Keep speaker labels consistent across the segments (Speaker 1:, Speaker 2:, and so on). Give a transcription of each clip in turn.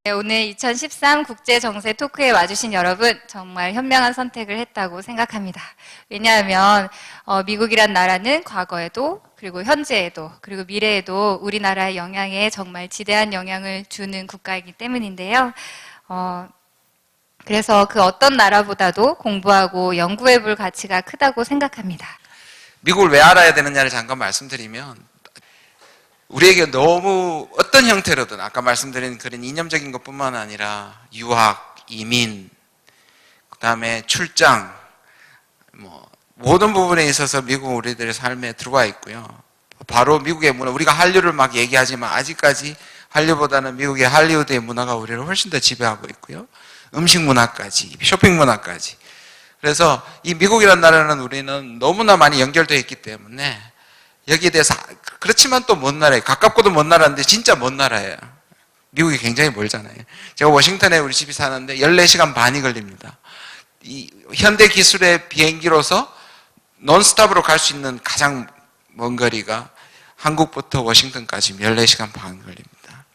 Speaker 1: 네, 오늘 2013 국제정세 토크에 와주신 여러분 정말 현명한 선택을 했다고 생각합니다. 왜냐하면 미국이란 나라는 과거에도 그리고 현재에도 그리고 미래에도 우리나라의 영향에 정말 지대한 영향을 주는 국가이기 때문인데요. 그래서 그 어떤 나라보다도 공부하고 연구해 볼 가치가 크다고 생각합니다.
Speaker 2: 미국을 왜 알아야 되느냐를 잠깐 말씀드리면 우리에게 너무 어떤 형태로든 아까 말씀드린 그런 이념적인 것뿐만 아니라 유학, 이민, 그 다음에 출장, 모든 부분에 있어서 미국은 우리들의 삶에 들어와 있고요. 바로 미국의 문화, 우리가 한류를 막 얘기하지만 아직까지 한류보다는 미국의 할리우드의 문화가 우리를 훨씬 더 지배하고 있고요. 음식 문화까지, 쇼핑 문화까지. 그래서 이 미국이라는 나라는 우리는 너무나 많이 연결되어 있기 때문에 여기에 대해서 그렇지만 또 먼 나라예요. 가깝고도 먼 나라인데 진짜 먼 나라예요. 미국이 굉장히 멀잖아요. 제가 워싱턴에 우리 집이 사는데 14시간 반이 걸립니다. 이 현대 기술의 비행기로서 논스톱으로 갈 수 있는 가장 먼 거리가 한국부터 워싱턴까지 14시간 반 걸립니다.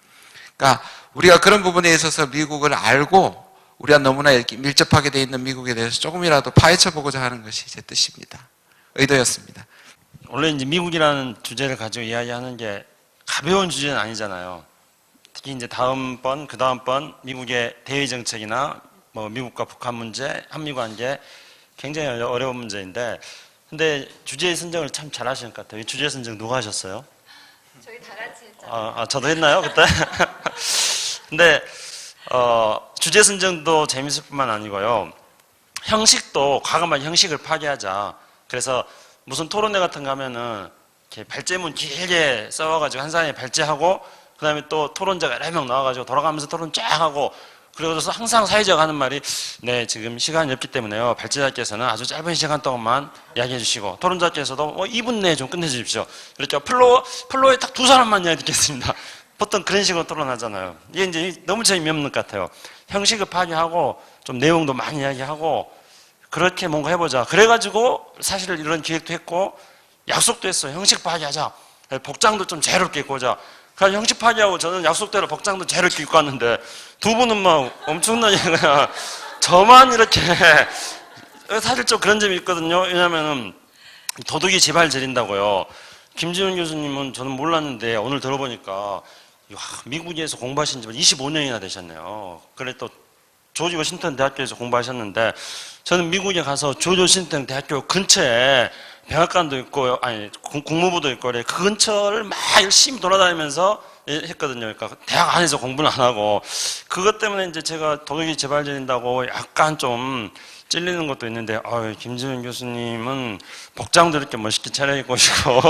Speaker 2: 그러니까 우리가 그런 부분에 있어서 미국을 알고 우리가 너무나 이렇게 밀접하게 돼 있는 미국에 대해서 조금이라도 파헤쳐 보고자 하는 것이 제 뜻입니다. 의도였습니다.
Speaker 3: 원래 이제 미국이라는 주제를 가지고 이야기하는 게 가벼운 주제는 아니잖아요. 특히 이제 다음번, 그 다음번 미국의 대외 정책이나 미국과 북한 문제, 한미 관계 굉장히 어려운 문제인데, 근데 주제 선정을 참 잘하시는 것 같아요. 이 주제 선정 누가 하셨어요?
Speaker 1: 저희 다 같이 했잖아요.
Speaker 3: 저도 했나요 그때? 근데 주제 선정도 재밌을 뿐만 아니고요. 형식도 과감한 형식을 파괴하자. 그래서 무슨 토론회 같은 거 하면은 이렇게 발제문 길게 써와가지고 한 사람이 발제하고 그 다음에 또 토론자가 여러 명 나와가지고 돌아가면서 토론 쫙 하고 그러고서 항상 사회자가 하는 말이 네 지금 시간이 없기 때문에요. 발제자께서는 아주 짧은 시간 동안만 이야기해 주시고 토론자께서도 2분 내에 좀 끝내주십시오. 그러니까 플로에 딱 두 사람만 이야기 듣겠습니다. 보통 그런 식으로 토론하잖아요. 이게 이제 너무 재미없는 것 같아요. 형식을 파괴하고 좀 내용도 많이 이야기하고 그렇게 뭔가 해보자. 그래가지고 사실 이런 기획도 했고 약속도 했어요. 형식 파괴하자. 복장도 좀 자유롭게 입고 오자. 그래서 형식 파괴하고 저는 약속대로 복장도 자유롭게 입고 왔는데 두 분은 막 엄청나게 그냥 저만 이렇게 사실 좀 그런 점이 있거든요. 왜냐면은 도둑이 제발 저린다고요. 김지훈 교수님은 저는 몰랐는데 오늘 들어보니까 미국에서 공부하신 지 25년이나 되셨네요. 그래 또 조지 워싱턴 대학교에서 공부하셨는데 저는 미국에 가서 조지 워싱턴 대학교 근처에 백악관도 있고 국무부도 있고 그 근처를 막 열심히 돌아다니면서 했거든요. 그러니까 대학 안에서 공부는 안 하고 그것 때문에 이제 제가 도둑이 재발전인다고 약간 좀 찔리는 것도 있는데 김지훈 교수님은 복장도 이렇게 멋있게 차려입고 오시고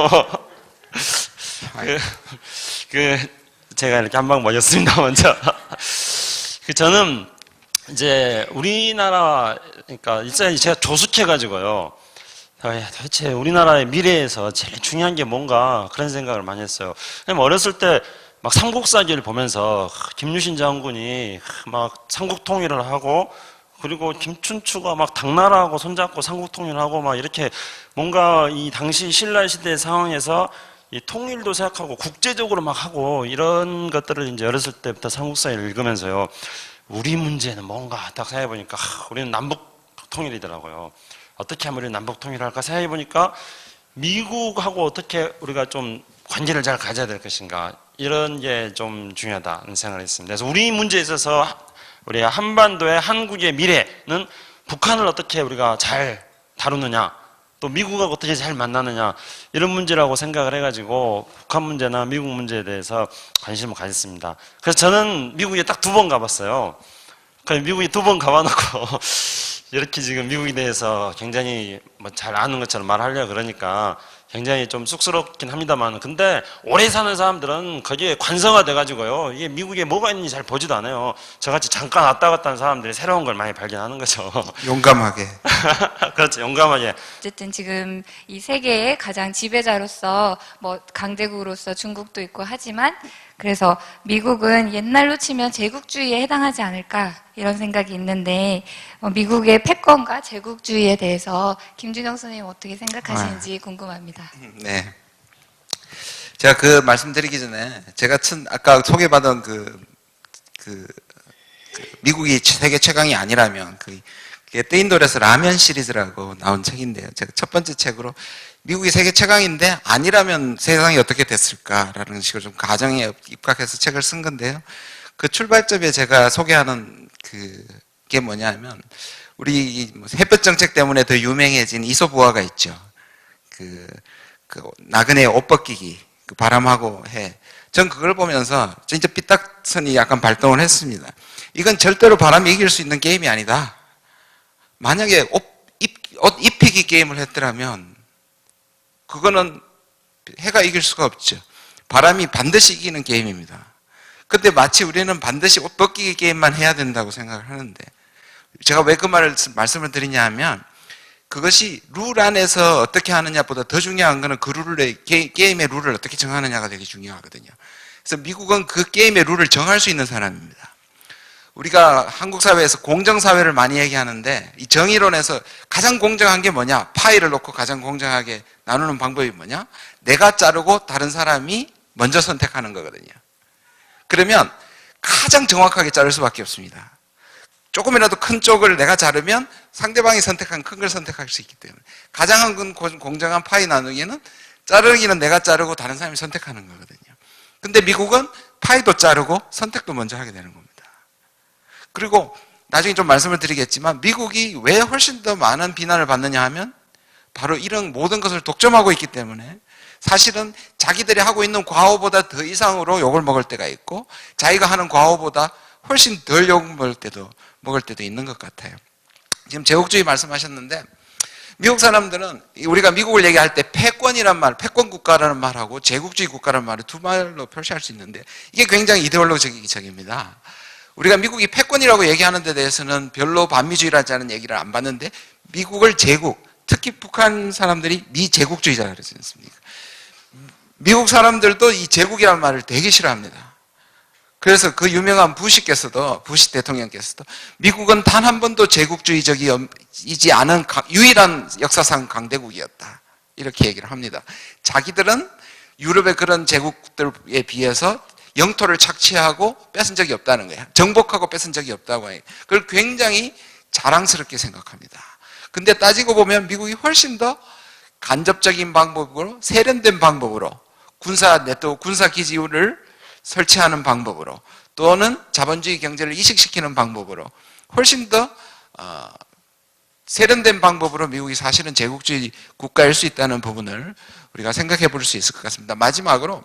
Speaker 3: 제가 이렇게 한 방 맞았습니다. 먼저 저는 이제 우리나라 그러니까 일단 제가 조숙해가지고요. 도대체 우리나라의 미래에서 제일 중요한 게 뭔가 그런 생각을 많이 했어요. 왜냐면 어렸을 때 막 삼국사기를 보면서 김유신 장군이 막 삼국 통일을 하고 그리고 김춘추가 막 당나라하고 손잡고 삼국 통일을 하고 막 이렇게 뭔가 이 당시 신라 시대 상황에서 이 통일도 생각하고 국제적으로 막 하고 이런 것들을 이제 어렸을 때부터 삼국사를 읽으면서요. 우리 문제는 뭔가 딱 생각해보니까 우리는 남북 통일이더라고요. 어떻게 하면 우리는 남북 통일을 할까 생각해보니까 미국하고 어떻게 우리가 좀 관계를 잘 가져야 될 것인가 이런 게 좀 중요하다는 생각을 했습니다. 그래서 우리 문제에 있어서 우리 한반도의 한국의 미래는 북한을 어떻게 우리가 잘 다루느냐 또 미국하고 어떻게 잘 만나느냐 이런 문제라고 생각을 해가지고 북한 문제나 미국 문제에 대해서 관심을 가졌습니다. 그래서 저는 미국에 딱 2번 가봤어요. 그래서 미국에 2번 가봐놓고 이렇게 지금 미국에 대해서 굉장히 잘 아는 것처럼 말하려고 그러니까 굉장히 좀 쑥스럽긴 합니다만 근데 오래 사는 사람들은 거기에 관성화 돼가지고요. 이게 미국에 뭐가 있는지 잘 보지도 않아요. 저같이 잠깐 왔다 갔다 하는 사람들이 새로운 걸 많이 발견하는 거죠.
Speaker 2: 용감하게.
Speaker 3: 그렇죠. 용감하게.
Speaker 1: 어쨌든 지금 이 세계의 가장 지배자로서 강대국으로서 중국도 있고 하지만 그래서 미국은 옛날로 치면 제국주의에 해당하지 않을까 이런 생각이 있는데 미국의 패권과 제국주의에 대해서 김준영 선생님 어떻게 생각하시는지 궁금합니다.
Speaker 2: 네. 제가 그 말씀드리기 전에 제가 아까 소개받은 그 미국이 세계 최강이 아니라면 그게 뜨인돌에서 라면 시리즈라고 나온 책인데요. 제가 첫 번째 책으로 미국이 세계 최강인데 아니라면 세상이 어떻게 됐을까라는 식으로 좀 가정에 입각해서 책을 쓴 건데요. 그 출발점에 제가 소개하는 그게 뭐냐면 우리 햇볕 정책 때문에 더 유명해진 이솝우화가 있죠. 그 나그네 옷 벗기기, 그 바람하고 해. 전 그걸 보면서 진짜 삐딱선이 약간 발동을 했습니다. 이건 절대로 바람이 이길 수 있는 게임이 아니다. 만약에 옷 입히기 게임을 했더라면 그거는 해가 이길 수가 없죠. 바람이 반드시 이기는 게임입니다. 근데 마치 우리는 반드시 옷 벗기기 게임만 해야 된다고 생각을 하는데 제가 왜 그 말씀을 드리냐 하면 그것이 룰 안에서 어떻게 하느냐보다 더 중요한 거는 그 게임의 룰을 어떻게 정하느냐가 되게 중요하거든요. 그래서 미국은 그 게임의 룰을 정할 수 있는 사람입니다. 우리가 한국 사회에서 공정사회를 많이 얘기하는데 이 정의론에서 가장 공정한 게 뭐냐? 파이를 놓고 가장 공정하게 나누는 방법이 뭐냐? 내가 자르고 다른 사람이 먼저 선택하는 거거든요. 그러면 가장 정확하게 자를 수밖에 없습니다. 조금이라도 큰 쪽을 내가 자르면 상대방이 선택한 큰 걸 선택할 수 있기 때문에 가장 공정한 파이 나누기는 자르기는 내가 자르고 다른 사람이 선택하는 거거든요. 근데 미국은 파이도 자르고 선택도 먼저 하게 되는 겁니다. 그리고 나중에 좀 말씀을 드리겠지만 미국이 왜 훨씬 더 많은 비난을 받느냐 하면 바로 이런 모든 것을 독점하고 있기 때문에 사실은 자기들이 하고 있는 과오보다 더 이상으로 욕을 먹을 때가 있고 자기가 하는 과오보다 훨씬 덜 욕 먹을 때도 있는 것 같아요. 지금 제국주의 말씀하셨는데 미국 사람들은 우리가 미국을 얘기할 때 패권이란 말, 패권 국가라는 말하고 제국주의 국가라는 말을 두 말로 표시할 수 있는데 이게 굉장히 이데올로기적입니다. 우리가 미국이 패권이라고 얘기하는 데 대해서는 별로 반미주의라는 얘기를 안 받는데 미국을 제국, 특히 북한 사람들이 미제국주의자라 그러지 않습니까? 미국 사람들도 이 제국이라는 말을 되게 싫어합니다. 그래서 그 유명한 부시 대통령께서도 미국은 단 한 번도 제국주의적이지 않은 유일한 역사상 강대국이었다. 이렇게 얘기를 합니다. 자기들은 유럽의 그런 제국들에 비해서 영토를 착취하고 뺏은 적이 없다는 거예요. 정복하고 뺏은 적이 없다고 해요. 그걸 굉장히 자랑스럽게 생각합니다. 근데 따지고 보면 미국이 훨씬 더 간접적인 방법으로 세련된 방법으로 군사 기지를 설치하는 방법으로 또는 자본주의 경제를 이식시키는 방법으로 훨씬 더 세련된 방법으로 미국이 사실은 제국주의 국가일 수 있다는 부분을 우리가 생각해 볼 수 있을 것 같습니다. 마지막으로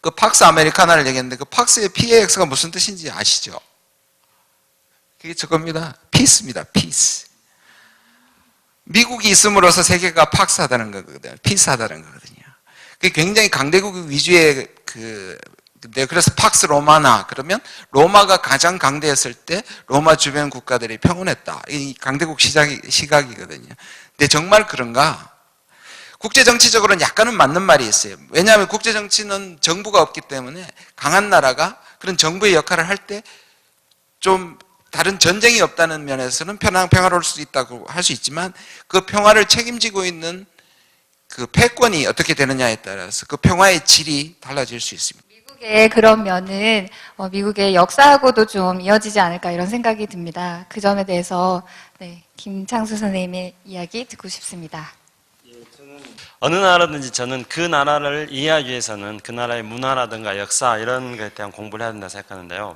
Speaker 2: 그 팍스 아메리카나를 얘기했는데 그 팍스의 PAX가 무슨 뜻인지 아시죠? 그게 저겁니다. 피스입니다. 피스. 미국이 있음으로써 세계가 팍스하다는 거거든요. 피스하다는 거거든요. 그게 굉장히 강대국 위주의 그래서 팍스 로마나 그러면 로마가 가장 강대했을 때 로마 주변 국가들이 평온했다. 이 강대국 시각이거든요. 근데 정말 그런가? 국제정치적으로는 약간은 맞는 말이 있어요. 왜냐하면 국제정치는 정부가 없기 때문에 강한 나라가 그런 정부의 역할을 할 때 좀 다른 전쟁이 없다는 면에서는 평화로울 수 있다고 할 수 있지만 그 평화를 책임지고 있는 그 패권이 어떻게 되느냐에 따라서 그 평화의 질이 달라질 수 있습니다.
Speaker 1: 미국의 그런 면은 미국의 역사하고도 좀 이어지지 않을까 이런 생각이 듭니다. 그 점에 대해서 김창수 선생님의 이야기 듣고 싶습니다.
Speaker 3: 어느 나라든지 저는 그 나라를 이해하기 위해서는 그 나라의 문화라든가 역사 이런 것에 대한 공부를 해야 된다 생각하는데요.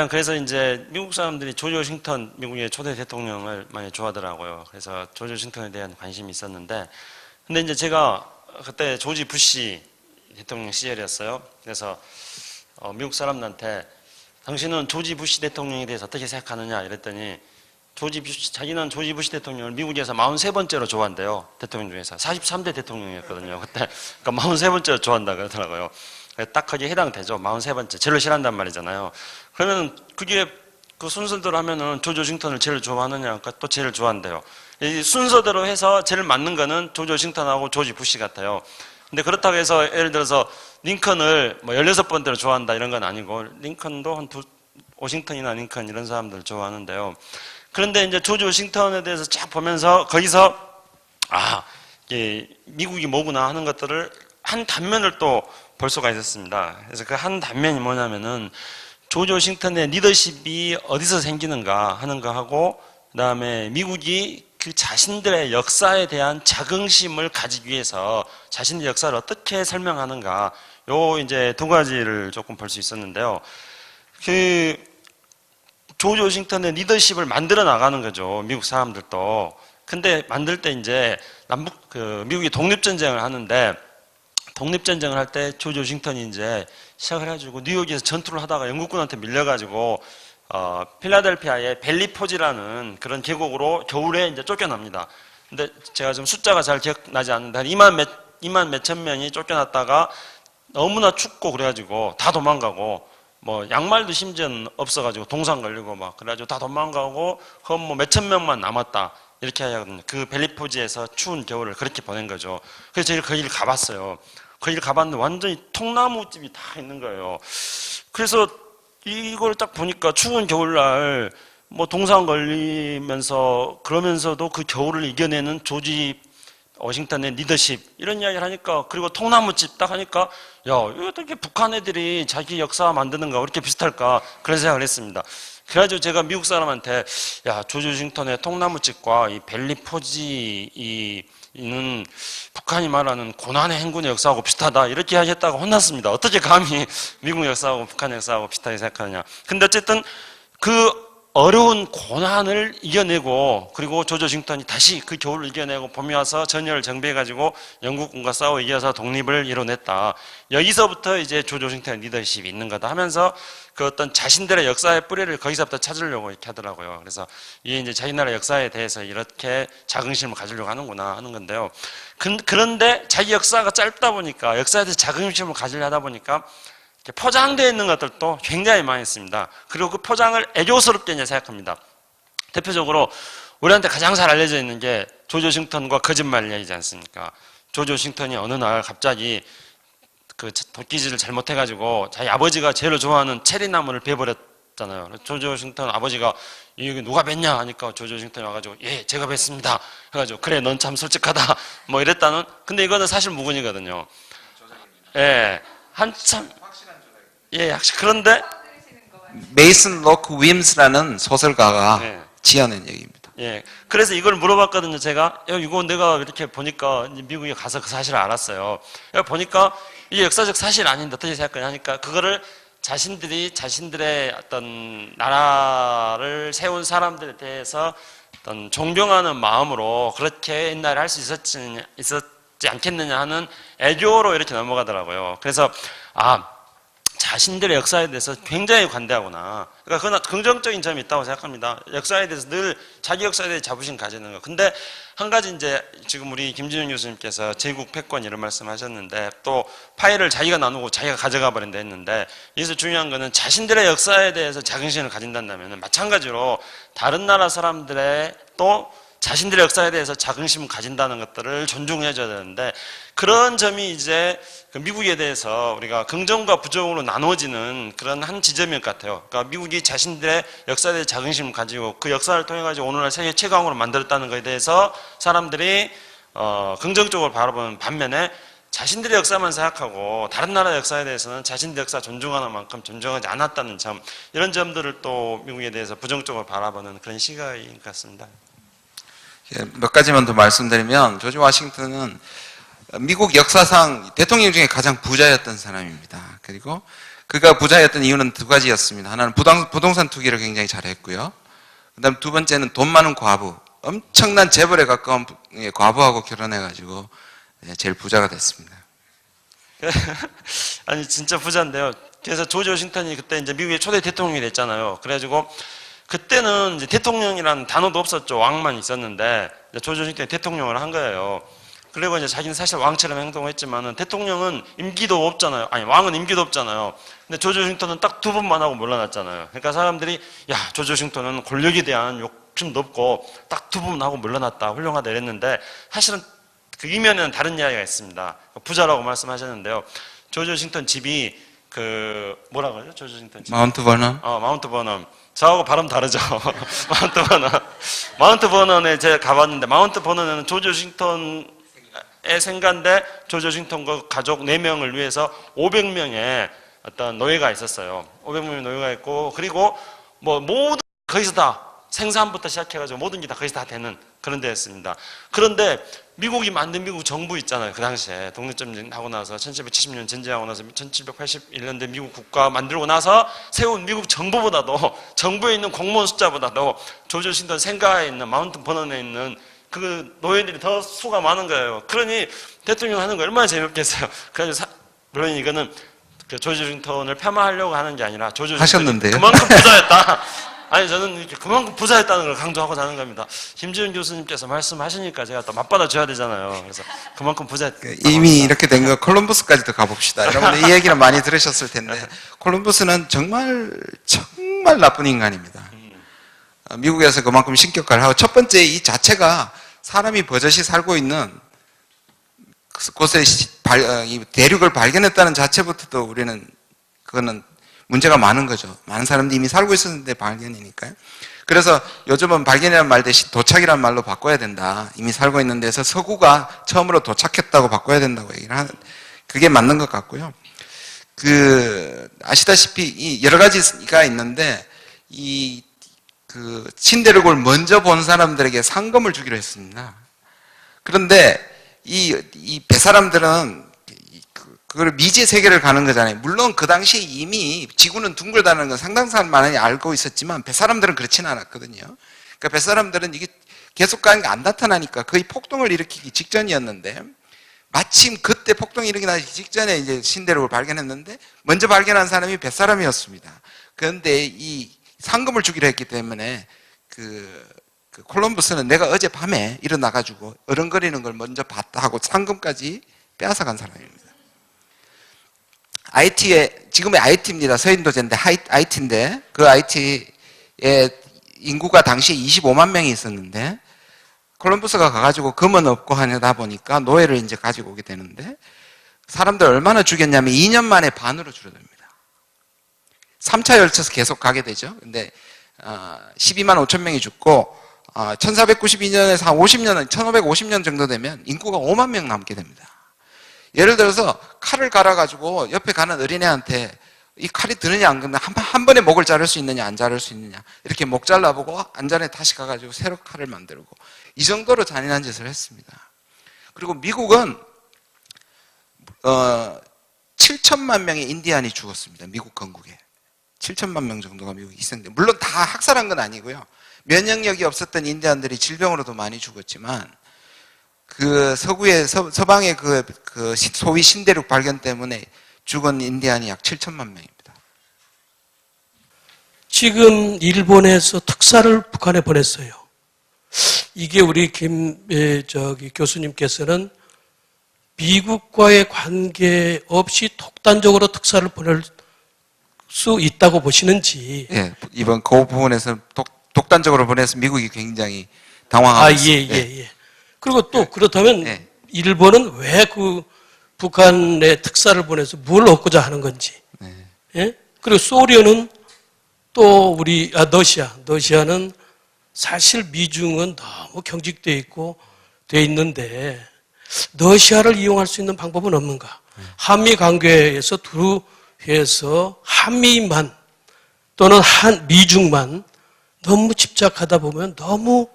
Speaker 3: 그래서 이제 미국 사람들이 조지 워싱턴 미국의 초대 대통령을 많이 좋아하더라고요. 그래서 조지 워싱턴에 대한 관심이 있었는데 근데 이제 제가 그때 조지 부시 대통령 시절이었어요. 그래서 미국 사람들한테 당신은 조지 부시 대통령에 대해서 어떻게 생각하느냐 이랬더니 자기는 조지 부시 대통령을 미국에서 43번째로 좋아한대요. 대통령 중에서 43대 대통령이었거든요. 그때 그러니까 43번째로 좋아한다 그러더라고요. 딱 거기에 해당되죠. 43번째. 제일 싫어한단 말이잖아요. 그러면 그게 그 순서대로 하면은 조지 워싱턴을 제일 좋아하느냐? 그러니까 또 제일 좋아한대요. 이 순서대로 해서 제일 맞는 거는 조지 워싱턴하고 조지 부시 같아요. 근데 그렇다고 해서 예를 들어서 링컨을 16번째로 좋아한다 이런 건 아니고 링컨도 워싱턴이나 링컨 이런 사람들 좋아하는데요. 그런데 이제 조지 워싱턴에 대해서 쫙 보면서 거기서 이게 미국이 뭐구나 하는 것들을 한 단면을 또 볼 수가 있었습니다. 그래서 그 한 단면이 뭐냐면은 조지 워싱턴의 리더십이 어디서 생기는가 하는 거 하고, 그 다음에 미국이 그 자신들의 역사에 대한 자긍심을 가지기 위해서 자신의 역사를 어떻게 설명하는가, 요 이제 두 가지를 조금 볼 수 있었는데요. 그 조지 워싱턴의 리더십을 만들어 나가는 거죠, 미국 사람들도. 근데 만들 때 이제 미국이 독립전쟁을 하는데, 독립전쟁을 할 때 조지 워싱턴이 이제 시작을 해가지고 뉴욕에서 전투를 하다가 영국군한테 밀려가지고 필라델피아의 벨리포지라는 그런 계곡으로 겨울에 이제 쫓겨납니다. 근데 제가 지금 숫자가 잘 기억나지 않는데 한 2만 몇천 명이 쫓겨났다가 너무나 춥고 그래가지고 다 도망가고, 뭐 양말도 심지어 없어가지고 동상 걸리고 막 그래가지고 다 도망가고, 그건 뭐 몇천 명만 남았다 이렇게 하거든요. 그 벨리포지에서 추운 겨울을 그렇게 보낸 거죠. 그래서 저희가 거기를 가봤어요. 거기를 가봤는데 완전히 통나무집이 다 있는 거예요. 그래서 이걸 딱 보니까 추운 겨울날 뭐 동상 걸리면서 그러면서도 그 겨울을 이겨내는 조지 워싱턴의 리더십, 이런 이야기를 하니까, 그리고 통나무집 딱 하니까, 야, 이거 어떻게 북한 애들이 자기 역사 만드는가, 왜 이렇게 비슷할까, 그런 생각을 했습니다. 그래가지고 제가 미국 사람한테, 야, 조지 워싱턴의 통나무집과 이 벨리포지 이는 북한이 말하는 고난의 행군의 역사하고 비슷하다, 이렇게 이야기했다고 혼났습니다. 어떻게 감히 미국 역사하고 북한 역사하고 비슷하게 생각하느냐. 근데 어쨌든 그 어려운 고난을 이겨내고, 그리고 조지 워싱턴이 다시 그 겨울을 이겨내고 봄이 와서 전열을 정비해가지고 영국군과 싸워 이겨서 독립을 이뤄냈다. 여기서부터 이제 조지 워싱턴의 리더십이 있는 거다 하면서 그 어떤 자신들의 역사의 뿌리를 거기서부터 찾으려고 이렇게 하더라고요. 그래서 이게 이제 자기 나라 역사에 대해서 이렇게 자긍심을 가지려고 하는구나 하는 건데요. 그런데 자기 역사가 짧다 보니까, 역사에 대해서 자긍심을 가지려 하다 보니까 포장되어 있는 것들도 굉장히 많이 있습니다. 그리고 그 포장을 애교스럽게 이제 생각합니다. 대표적으로 우리한테 가장 잘 알려져 있는 게 조지 워싱턴과 거짓말 이야기지 않습니까? 조지 워싱턴이 어느 날 갑자기 그 도끼질을 잘못해가지고 자기 아버지가 제일 좋아하는 체리나무를 베버렸잖아요. 조지 워싱턴 아버지가 이게 누가 뱄냐 하니까 조지 워싱턴이 와가지고, 예, 제가 뱄습니다 해가지고, 그래, 넌 참 솔직하다 뭐 이랬다는. 근데 이거는 사실 무근이거든요. 예, 한참, 예, 그런데
Speaker 2: 메이슨 로크 윈스라는 소설가가
Speaker 3: 네.
Speaker 2: 지어낸 얘기입니다.
Speaker 3: 예, 그래서 이걸 물어봤거든요. 제가 이거 내가 이렇게 보니까 미국에 가서 그 사실을 알았어요. 보니까 이게 역사적 사실 아닌데 어떻게 생각하냐 하니까, 그거를 자신들의 어떤 나라를 세운 사람들에 대해서 어떤 존경하는 마음으로 그렇게 옛날에 할 수 있었지 않겠느냐 하는 애교로 이렇게 넘어가더라고요. 그래서 자신들의 역사에 대해서 굉장히 관대하구나. 그러니까 그러나 긍정적인 점이 있다고 생각합니다. 역사에 대해서 늘 자기 역사에 대해 자부심 가지는 거. 근데 한 가지 이제 지금 우리 김진영 교수님께서 제국 패권 이런 말씀하셨는데, 또 파일을 자기가 나누고 자기가 가져가 버린다 했는데, 여기서 중요한 거는 자신들의 역사에 대해서 자긍심을 가진다면 마찬가지로 다른 나라 사람들의 또 자신들의 역사에 대해서 자긍심을 가진다는 것들을 존중해줘야 되는데, 그런 점이 이제 미국에 대해서 우리가 긍정과 부정으로 나눠지는 그런 한 지점일 것 같아요. 그러니까 미국이 자신들의 역사에 대해 자긍심을 가지고 그 역사를 통해 가지고 오늘날 세계 최강으로 만들었다는 것에 대해서 사람들이 긍정적으로 바라보는 반면에, 자신들의 역사만 생각하고 다른 나라 역사에 대해서는 자신들의 역사 존중하는 만큼 존중하지 않았다는 점, 이런 점들을 또 미국에 대해서 부정적으로 바라보는 그런 시각인 것 같습니다.
Speaker 2: 몇 가지만 더 말씀드리면, 조지 워싱턴은 미국 역사상 대통령 중에 가장 부자였던 사람입니다. 그리고 그가 부자였던 이유는 두 가지였습니다. 하나는 부동산 투기를 굉장히 잘했고요. 그다음 두 번째는 돈 많은 과부, 엄청난 재벌에 가까운 과부하고 결혼해가지고 제일 부자가 됐습니다.
Speaker 3: 아니 진짜 부자인데요. 그래서 조지 워싱턴이 그때 이제 미국의 초대 대통령이 됐잖아요. 그래가지고 그때는 이제 대통령이라는 단어도 없었죠. 왕만 있었는데 이제 조지 워싱턴이 대통령을 한 거예요. 그리고 이제 자기는 사실 왕처럼 행동했지만은 대통령은 임기도 없잖아요. 아니 왕은 임기도 없잖아요. 근데 조지 워싱턴은 딱 2번만 하고 물러났잖아요. 그러니까 사람들이 야 조지 워싱턴은 권력에 대한 욕심도 없고 딱 2번 하고 물러났다, 훌륭하다 이랬는데, 사실은 그 이면에는 다른 이야기가 있습니다. 부자라고 말씀하셨는데요. 조지 워싱턴 집이 그 뭐라 그러죠? 조지 워싱턴 집.
Speaker 2: 마운트 버넌?
Speaker 3: 마운트 버넌. 저하고 발음 다르죠. 마운트 버넌. 마운트 버넌에 제가 가봤는데, 마운트 버넌에는 조지 워싱턴의 생가인데 조지 워싱턴과 가족 4명을 위해서 500명의 어떤 노예가 있었어요. 500명의 노예가 있고, 그리고 뭐 모든 거기서 다 생산부터 시작해가지고 모든 게 다 거기서 다 되는 그런 데였습니다. 그런데 미국이 만든 미국 정부 있잖아요. 그 당시에 독립전쟁하고 나서 1770년 전쟁하고 나서 1781년대 미국 국가 만들고 나서 세운 미국 정부보다도 정부에 있는 공무원 숫자보다도 조지 워싱턴 생가에 있는 마운틴 버넌에 있는 그 노예들이 더 수가 많은 거예요. 그러니 대통령 하는 거 얼마나 재밌겠어요. 그래서 물론 이거는 그 조지 워싱턴을 폄하하려고 하는 게 아니라 조지 워싱턴이
Speaker 2: 하셨는데요.
Speaker 3: 그만큼 부자였다. 아니 저는 이렇게 그만큼 부자였다는 걸 강조하고 자는 겁니다. 김지훈 교수님께서 말씀하시니까 제가 또 맞받아 줘야 되잖아요. 그래서 그만큼 부자였다.
Speaker 2: 이미 이렇게 된 거 콜럼버스까지도 가봅시다. 여러분들 이 얘기는 많이 들으셨을 텐데 콜럼버스는 정말 나쁜 인간입니다. 미국에서 그만큼 신격화를 하고 첫 번째 이 자체가 사람이 버젓이 살고 있는 곳에 대륙을 발견했다는 자체부터도 우리는 그거는 문제가 많은 거죠. 많은 사람들이 이미 살고 있었는데 발견이니까요. 그래서 요즘은 발견이라는 말 대신 도착이라는 말로 바꿔야 된다. 이미 살고 있는 데서 서구가 처음으로 도착했다고 바꿔야 된다고 얘기를 하는, 그게 맞는 것 같고요. 아시다시피 여러 가지가 있는데, 신대륙을 먼저 본 사람들에게 상금을 주기로 했습니다. 그런데 이 배사람들은 그걸 미지의 세계를 가는 거잖아요. 물론 그 당시에 이미 지구는 둥글다는 건 상당 사람 많이 알고 있었지만 배사람들은 그렇지는 않았거든요. 그러니까 배사람들은 이게 계속 가는 게 안 나타나니까 거의 폭동을 일으키기 직전이었는데, 마침 그때 폭동이 일어나기 직전에 이제 신대륙을 발견했는데 먼저 발견한 사람이 뱃사람이었습니다. 그런데 이 상금을 주기로 했기 때문에 콜럼버스는 내가 어젯밤에 일어나가지고 어른거리는 걸 먼저 봤다 하고 상금까지 빼앗아간 사람입니다. 지금의 IT입니다. 서인도제인데 IT인데 그 IT의 인구가 당시에 25만 명이 있었는데 콜럼버스가 가가지고 금은 없고 하다 보니까 노예를 이제 가지고 오게 되는데 사람들 얼마나 죽였냐면 2년 만에 반으로 줄어듭니다. 3차 열차에서 계속 가게 되죠. 근데 12만 5천 명이 죽고 1492년에서 한 50년, 1550년 정도 되면 인구가 5만 명 남게 됩니다. 예를 들어서 칼을 갈아가지고 옆에 가는 어린애한테 이 칼이 드느냐 안 드느냐, 한 번에 목을 자를 수 있느냐 안 자를 수 있느냐 이렇게 목 잘라보고 안전에 다시 가가지고 새로 칼을 만들고 이 정도로 잔인한 짓을 했습니다. 그리고 미국은 7천만 명의 인디안이 죽었습니다. 미국 건국에 7천만 명 정도가 미국에 있었는데, 물론 다 학살한 건 아니고요. 면역력이 없었던 인디안들이 질병으로도 많이 죽었지만 서방의 소위 신대륙 발견 때문에 죽은 인디안이 약 7천만 명입니다.
Speaker 4: 지금 일본에서 특사를 북한에 보냈어요. 이게 우리 교수님께서는 미국과의 관계 없이 독단적으로 특사를 보낼 수 있다고 보시는지.
Speaker 2: 예, 이번 그 부분에서 독단적으로 보내서 미국이 굉장히 당황하고 있습니다.
Speaker 4: 예. 그리고 또 그렇다면 일본은 왜 북한에 특사를 보내서 뭘 얻고자 하는 건지. 예? 그리고 소련은 또 러시아는 사실 미중은 너무 경직되어 있고 돼 있는데 러시아를 이용할 수 있는 방법은 없는가? 한미 관계에서 두루해서 한미만 또는 미중만 너무 집착하다 보면 너무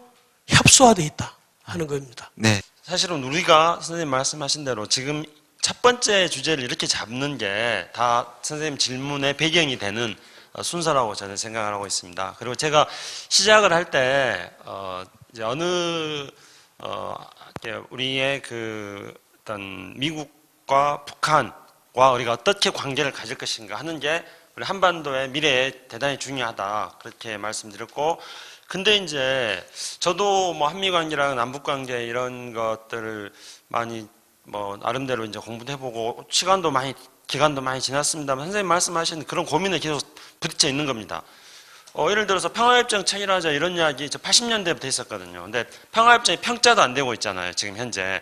Speaker 4: 협소화되어 있다 하는 겁니다.
Speaker 2: 네.
Speaker 3: 사실은 우리가 선생님 말씀하신 대로 지금 첫 번째 주제를 이렇게 잡는 게 다 선생님 질문의 배경이 되는 순서라고 저는 생각을 하고 있습니다. 그리고 제가 시작을 할 때 이제 우리의 어떤 미국과 북한과 우리가 어떻게 관계를 가질 것인가 하는 게 우리 한반도의 미래에 대단히 중요하다 그렇게 말씀드렸고, 근데 이제 저도 뭐 한미 관계랑 남북 관계 이런 것들을 많이 나름대로 이제 공부도 해보고 기간도 많이 지났습니다만 선생님 말씀하신 그런 고민에 계속 부딪혀 있는 겁니다. 예를 들어서 평화협정 체결하자 이런 이야기 저 80년대부터 있었거든요. 근데 평화협정이 평자도 안 되고 있잖아요. 지금 현재.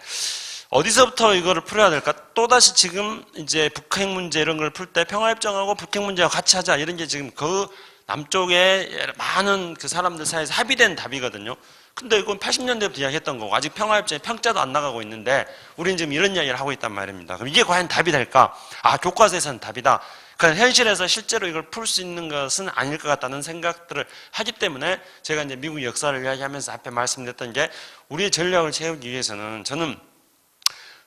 Speaker 3: 어디서부터 이거를 풀어야 될까? 또다시 지금 이제 북핵 문제 이런 걸 풀 때 평화협정하고 북핵 문제와 같이 하자 이런 게 지금 그 남쪽에 많은 그 사람들 사이에서 합의된 답이거든요. 근데 이건 80년대부터 이야기했던 거고 아직 평화협정에 평자도 안 나가고 있는데 우리는 지금 이런 이야기를 하고 있단 말입니다. 그럼 이게 과연 답이 될까? 아, 교과서에서는 답이다. 그러니까 현실에서 실제로 이걸 풀 수 있는 것은 아닐 것 같다는 생각들을 하기 때문에 제가 이제 미국 역사를 이야기하면서 앞에 말씀드렸던 게 우리의 전략을 세우기 위해서는 저는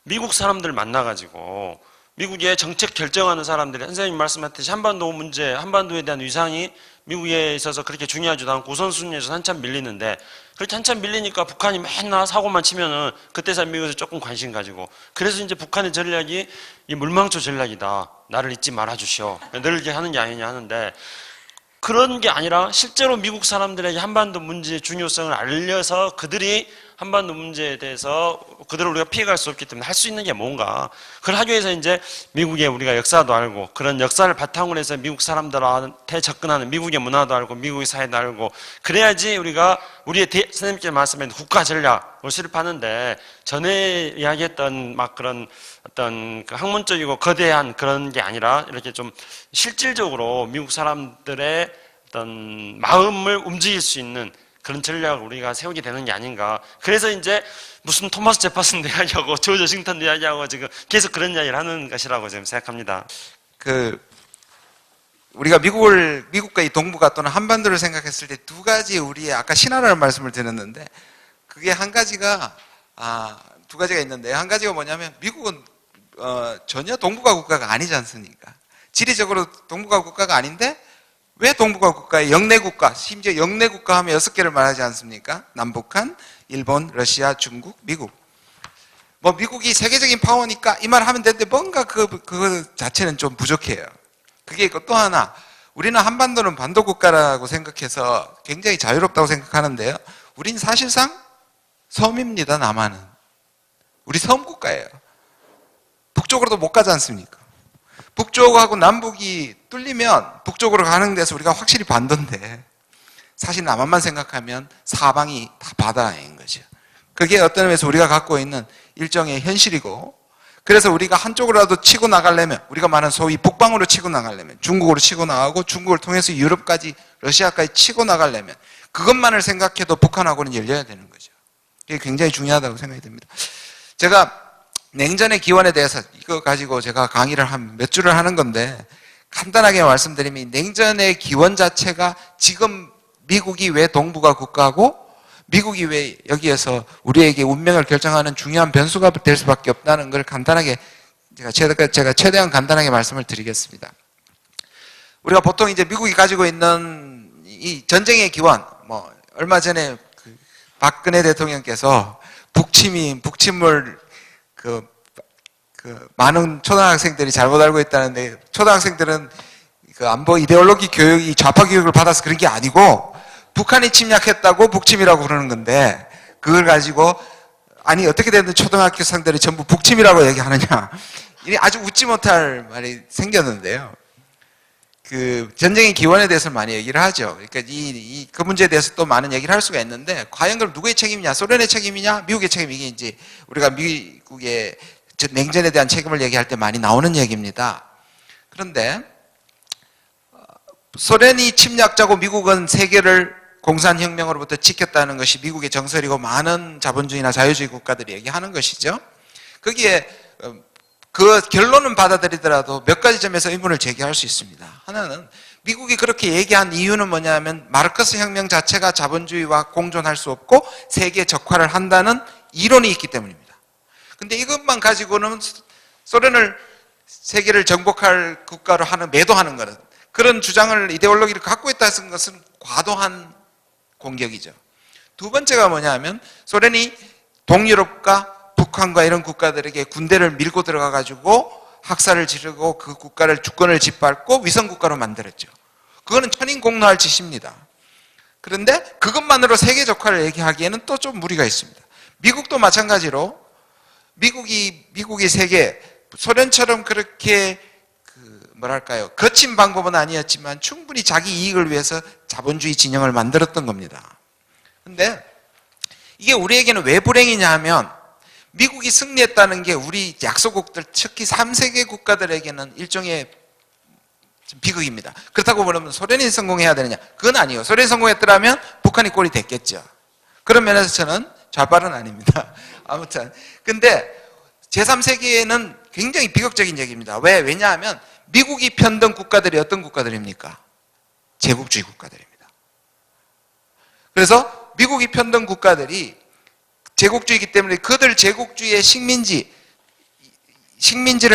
Speaker 3: 미국 사람들 만나가지고 미국의 정책 결정하는 사람들이 선생님 말씀하셨듯이 한반도 문제, 한반도에 대한 위상이 미국에 있어서 그렇게 중요하지도 않고 우선순위에서 한참 밀리는데 그렇게 한참 밀리니까 북한이 맨날 사고만 치면은 그때서 미국에서 조금 관심 가지고 그래서 이제 북한의 전략이 이 물망초 전략이다. 나를 잊지 말아주시오. 늘 이렇게 하는 게 아니냐 하는데 그런 게 아니라 실제로 미국 사람들에게 한반도 문제의 중요성을 알려서 그들이 한반도 문제에 대해서 그들을 우리가 피해갈 수 없기 때문에 할 수 있는 게 뭔가 그걸 하기 위해서 이제 미국의 우리가 역사도 알고 그런 역사를 바탕으로 해서 미국 사람들한테 접근하는 미국의 문화도 알고 미국의 사회도 알고 그래야지 우리가 우리의 선생님께서 말씀하신 국가 전략을 수립하는데 전에 이야기했던 막 그런 어떤 그 학문적이고 거대한 그런 게 아니라 이렇게 좀 실질적으로 미국 사람들의 어떤 마음을 움직일 수 있는 그런 전략을 우리가 세우게 되는 게 아닌가. 그래서 이제 무슨 토마스 제퍼슨도 이야기하고 조지 워싱턴도 이야기하고 지금 계속 그런 이야기를 하는 것이라고 지금 생각합니다.
Speaker 2: 우리가 미국과 이 동북아 또는 한반도를 생각했을 때 두 가지 우리의 아까 신화라는 말씀을 드렸는데 그게 두 가지가 있는데 한 가지가 뭐냐면 미국은 전혀 동북아 국가가 아니지 않습니까? 지리적으로 동북아 국가가 아닌데 왜 동북아 국가의 영내국가, 심지어 영내국가 하면 6개를 말하지 않습니까? 남북한, 일본, 러시아, 중국, 미국. 뭐 미국이 세계적인 파워니까 이 말 하면 되는데 뭔가 그 자체는 좀 부족해요. 그게 있고 또 하나, 우리는 한반도는 반도국가라고 생각해서 굉장히 자유롭다고 생각하는데요. 우린 사실상 섬입니다, 남한은. 우리 섬국가예요. 북쪽으로도 못 가지 않습니까? 북쪽하고 남북이 뚫리면 북쪽으로 가는 데서 우리가 확실히 반도인데 사실 남한만 생각하면 사방이 다 바다인 거죠. 그게 어떤 의미에서 우리가 갖고 있는 일종의 현실이고 그래서 우리가 한쪽으로라도 치고 나가려면 우리가 말하는 소위 북방으로 치고 나가려면 중국으로 치고 나가고 중국을 통해서 유럽까지 러시아까지 치고 나가려면 그것만을 생각해도 북한하고는 열려야 되는 거죠. 이게 굉장히 중요하다고 생각이 듭니다. 제가 냉전의 기원에 대해서 이거 가지고 제가 강의를 한 몇 주를 하는 건데 간단하게 말씀드리면 냉전의 기원 자체가 지금 미국이 왜 동북아 국가고 미국이 왜 여기에서 우리에게 운명을 결정하는 중요한 변수가 될 수밖에 없다는 걸 간단하게 제가 최대한 간단하게 말씀을 드리겠습니다. 우리가 보통 이제 미국이 가지고 있는 이 전쟁의 기원, 뭐 얼마 전에 박근혜 대통령께서 북침을 많은 초등학생들이 잘못 알고 있다는데 초등학생들은 그 안보 이데올로기 교육이 좌파 교육을 받아서 그런 게 아니고 북한이 침략했다고 북침이라고 그러는 건데 그걸 가지고 아니 어떻게 됐든 초등학교생들이 전부 북침이라고 얘기하느냐 이게 아주 웃지 못할 말이 생겼는데요. 그 전쟁의 기원에 대해서 많이 얘기를 하죠. 그러니까 그 문제에 대해서 또 많은 얘기를 할 수가 있는데 과연 그럼 누구의 책임이냐? 소련의 책임이냐? 미국의 책임 이게 이제 우리가 미국의 냉전에 대한 책임을 얘기할 때 많이 나오는 얘기입니다. 그런데 소련이 침략자고 미국은 세계를 공산혁명으로부터 지켰다는 것이 미국의 정설이고 많은 자본주의나 자유주의 국가들이 얘기하는 것이죠. 거기에 그 결론은 받아들이더라도 몇 가지 점에서 의문을 제기할 수 있습니다. 하나는 미국이 그렇게 얘기한 이유는 뭐냐면 마르크스 혁명 자체가 자본주의와 공존할 수 없고 세계 적화를 한다는 이론이 있기 때문입니다. 근데 이것만 가지고는 소련을 세계를 정복할 국가로 매도하는 것은 그런 주장을 이데올로기를 갖고 있다는 것은 과도한 공격이죠. 두 번째가 뭐냐면 소련이 동유럽과 북한과 이런 국가들에게 군대를 밀고 들어가 가지고 학살을 지르고 그 국가를 주권을 짓밟고 위성국가로 만들었죠. 그거는 천인공노할 짓입니다. 그런데 그것만으로 세계 적화를 얘기하기에는 또 좀 무리가 있습니다. 미국도 마찬가지로 미국이 세계 소련처럼 그렇게 거친 방법은 아니었지만 충분히 자기 이익을 위해서 자본주의 진영을 만들었던 겁니다. 그런데 이게 우리에게는 왜 불행이냐 하면 미국이 승리했다는 게 우리 약소국들 특히 3세계 국가들에게는 일종의 비극입니다. 그렇다고 그러면 소련이 성공해야 되느냐? 그건 아니에요. 소련이 성공했더라면 북한이 꼴이 됐겠죠. 그런 면에서 저는 좌빨은 아닙니다. 아무튼 근데 제3세계에는 굉장히 비극적인 얘기입니다. 왜? 왜냐하면 미국이 편든 국가들이 어떤 국가들입니까? 제국주의 국가들입니다. 그래서 미국이 편든 국가들이 제국주의이기 때문에 그들 제국주의의 식민지를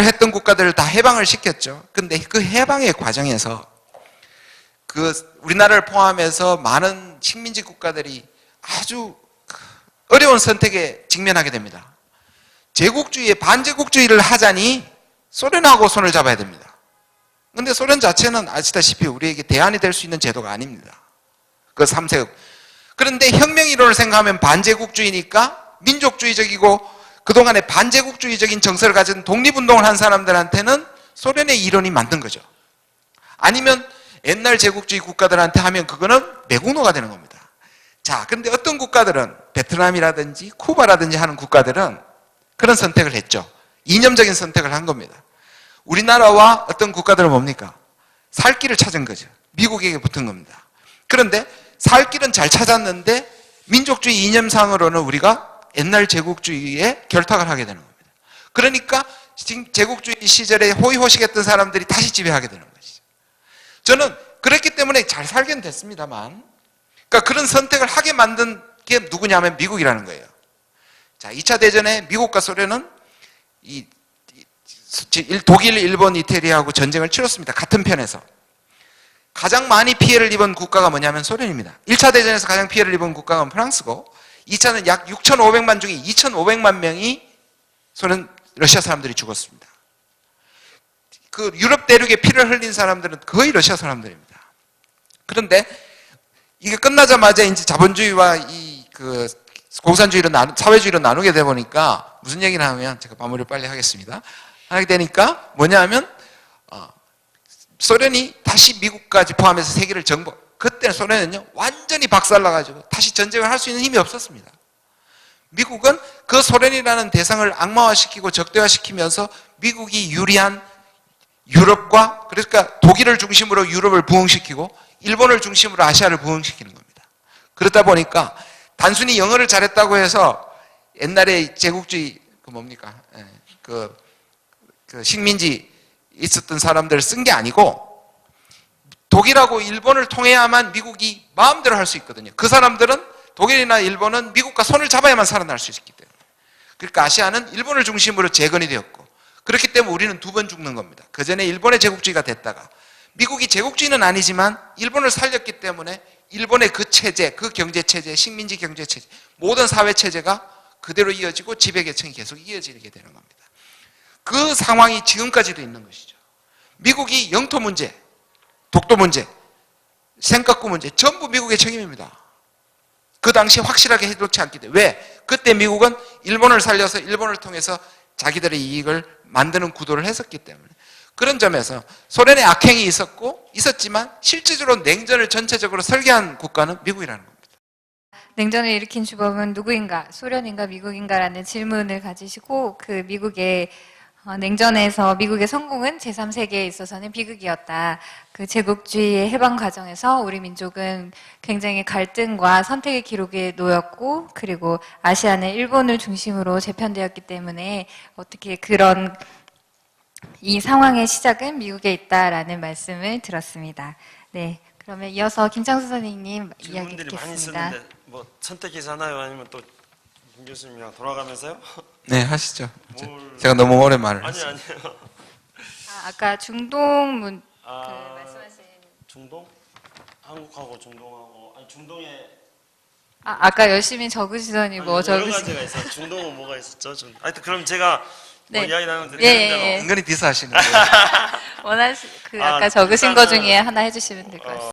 Speaker 2: 했던 국가들을 다 해방을 시켰죠. 근데 그 해방의 과정에서 그 우리나라를 포함해서 많은 식민지 국가들이 아주 어려운 선택에 직면하게 됩니다. 제국주의에 반제국주의를 하자니 소련하고 손을 잡아야 됩니다. 근데 소련 자체는 아시다시피 우리에게 대안이 될 수 있는 제도가 아닙니다. 그 3세국. 그런데 혁명 이론을 생각하면 반제국주의니까 민족주의적이고 그동안에 반제국주의적인 정서를 가진 독립운동을 한 사람들한테는 소련의 이론이 맞는 거죠. 아니면 옛날 제국주의 국가들한테 하면 그거는 매국노가 되는 겁니다. 자, 근데 어떤 국가들은 베트남이라든지 쿠바라든지 하는 국가들은 그런 선택을 했죠. 이념적인 선택을 한 겁니다. 우리나라와 어떤 국가들은 뭡니까? 살 길을 찾은 거죠. 미국에게 붙은 겁니다. 그런데 살 길은 잘 찾았는데 민족주의 이념상으로는 우리가 옛날 제국주의에 결탁을 하게 되는 겁니다. 그러니까 제국주의 시절에 호의호식했던 사람들이 다시 지배하게 되는 것이죠. 저는 그랬기 때문에 잘 살긴 됐습니다만, 그러니까 그런 선택을 하게 만든 게 누구냐면 미국이라는 거예요. 자, 2차 대전에 미국과 소련은 독일, 일본, 이태리하고 전쟁을 치렀습니다. 같은 편에서. 가장 많이 피해를 입은 국가가 뭐냐면 소련입니다. 1차 대전에서 가장 피해를 입은 국가가 프랑스고, 2차는 약 6,500만 중에 2,500만 명이 러시아 사람들이 죽었습니다. 그 유럽 대륙에 피를 흘린 사람들은 거의 러시아 사람들입니다. 그런데 이게 끝나자마자 이제 자본주의와 공산주의로 사회주의로 나누게 돼 보니까 무슨 얘기를 하면 제가 마무리를 빨리 하겠습니다. 하게 되니까 뭐냐 하면 소련이 다시 미국까지 포함해서 세계를 그때 소련은요 완전히 박살나가지고 다시 전쟁을 할 수 있는 힘이 없었습니다. 미국은 그 소련이라는 대상을 악마화시키고 적대화시키면서 미국이 유리한 유럽과, 그러니까 독일을 중심으로 유럽을 부흥시키고 일본을 중심으로 아시아를 부흥시키는 겁니다. 그러다 보니까 단순히 영어를 잘했다고 해서 옛날에 제국주의 그 식민지 있었던 사람들을 쓴 게 아니고 독일하고 일본을 통해야만 미국이 마음대로 할 수 있거든요. 그 사람들은 독일이나 일본은 미국과 손을 잡아야만 살아날 수 있기 때문에. 그러니까 아시아는 일본을 중심으로 재건이 되었고, 그렇기 때문에 우리는 두 번 죽는 겁니다. 그 전에 일본의 제국주의가 됐다가 미국이 제국주의는 아니지만 일본을 살렸기 때문에 일본의 그 체제, 그 경제체제, 식민지 경제체제, 모든 사회체제가 그대로 이어지고 지배계층이 계속 이어지게 되는 겁니다. 그 상황이 지금까지도 있는 것이죠. 미국이 영토 문제, 독도 문제, 생각구 문제 전부 미국의 책임입니다. 그 당시 확실하게 해놓지 않기 때문에. 왜? 그때 미국은 일본을 살려서 일본을 통해서 자기들의 이익을 만드는 구도를 했었기 때문에. 그런 점에서 소련의 악행이 있었지만 실질적으로 냉전을 전체적으로 설계한 국가는 미국이라는 겁니다.
Speaker 1: 냉전을 일으킨 주범은 누구인가? 소련인가 미국인가라는 질문을 가지시고 그 미국의 냉전에서 미국의 성공은 제3세계에 있어서는 비극이었다. 그 제국주의의 해방 과정에서 우리 민족은 굉장히 갈등과 선택의 기록에 놓였고, 그리고 아시아는 일본을 중심으로 재편되었기 때문에 어떻게 그런 이 상황의 시작은 미국에 있다라는 말씀을 들었습니다. 네, 그러면 이어서 김창수 선생님 이야기
Speaker 3: 질문들이 많이
Speaker 1: 듣겠습니다.
Speaker 3: 있었는데 뭐 선택해서 하나요? 아니면 또 김 교수님이랑 돌아가면서요?
Speaker 2: 네, 하시죠. 제가 너무 오래 말을
Speaker 3: 아니
Speaker 2: 했어요.
Speaker 3: 아니요.
Speaker 1: 아까 중동 말씀하신
Speaker 3: 중동? 한국하고 중동하고 중동에
Speaker 1: 아까 열심히 적으시더니 뭐
Speaker 3: 여러
Speaker 1: 적으신
Speaker 3: 가지가 있어요. 중동은 뭐가 있었죠? 하여튼 그럼 제가 뭐
Speaker 1: 네.
Speaker 3: 이야기 나누면
Speaker 1: 예,
Speaker 3: 되는 대로
Speaker 1: 예.
Speaker 2: 은근히 디스하시는 거예요.
Speaker 1: 아까 적으신 거 중에 하나 해주시면 될 것 같습니다.